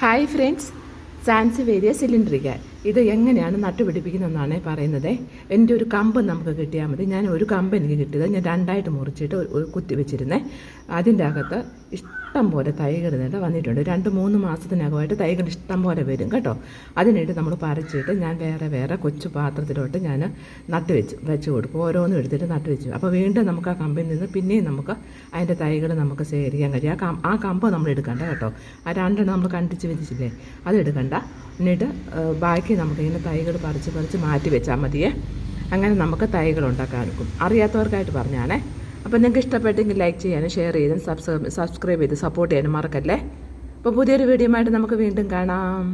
Hi friends, sansevieria സിലിണ്ടറിക്ക ഇത് എങ്ങനെയാണ് നട്ടുപിടിപ്പിക്കുന്നതെന്നാണ് പറയുന്നത്. എൻ്റെ ഒരു കമ്പ് നമുക്ക് കിട്ടിയാൽ മതി. ഞാൻ ഒരു കമ്പ് എനിക്ക് കിട്ടിയത് ഞാൻ രണ്ടായിട്ട് മുറിച്ചിട്ട് ഒരു കുത്തി വെച്ചിരുന്നേ. അതിൻ്റെ അകത്ത് ഇഷ്ടം പോലെ തൈകൾ വന്നിട്ടുണ്ട്. 2-3 മാസത്തിനകമായിട്ട് തൈകൾ ഇഷ്ടം പോലെ വരും കേട്ടോ. അതിനായിട്ട് നമ്മൾ പറിച്ചിട്ട് ഞാൻ വേറെ കൊച്ചു പാത്രത്തിലോട്ട് ഞാൻ വെച്ച് കൊടുക്കും. ഓരോന്നും എടുത്തിട്ട് നട്ട് വെച്ചു. അപ്പോൾ വീണ്ടും നമുക്ക് ആ കമ്പിൽ നിന്ന് പിന്നെയും നമുക്ക് അതിൻ്റെ തൈകൾ നമുക്ക് ശേഖരിക്കാൻ കഴിയും. ആ കമ്പ് നമ്മൾ എടുക്കണ്ട കേട്ടോ. ആ 2 നമ്മൾ കണ്ടിച്ച് വെച്ചില്ലേ, അതെടുക്കണ്ട. എന്നിട്ട് ബാക്കി നമുക്കിങ്ങനെ തൈകൾ പറിച്ച് മാറ്റി വെച്ചാൽ മതിയേ. അങ്ങനെ നമുക്ക് തൈകൾ ഉണ്ടാക്കാൻ നോക്കും. അറിയാത്തവർക്കായിട്ട് പറഞ്ഞാണേ. അപ്പോൾ നിങ്ങൾക്ക് ഇഷ്ടപ്പെട്ടെങ്കിൽ ലൈക്ക് ചെയ്യാനും ഷെയർ ചെയ്യാനും സബ്സ്ക്രൈബ് ചെയ്ത് സപ്പോർട്ട് ചെയ്യാനും മറക്കല്ലേ. അപ്പോൾ പുതിയൊരു വീഡിയോ ആയിട്ട് നമുക്ക് വീണ്ടും കാണാം.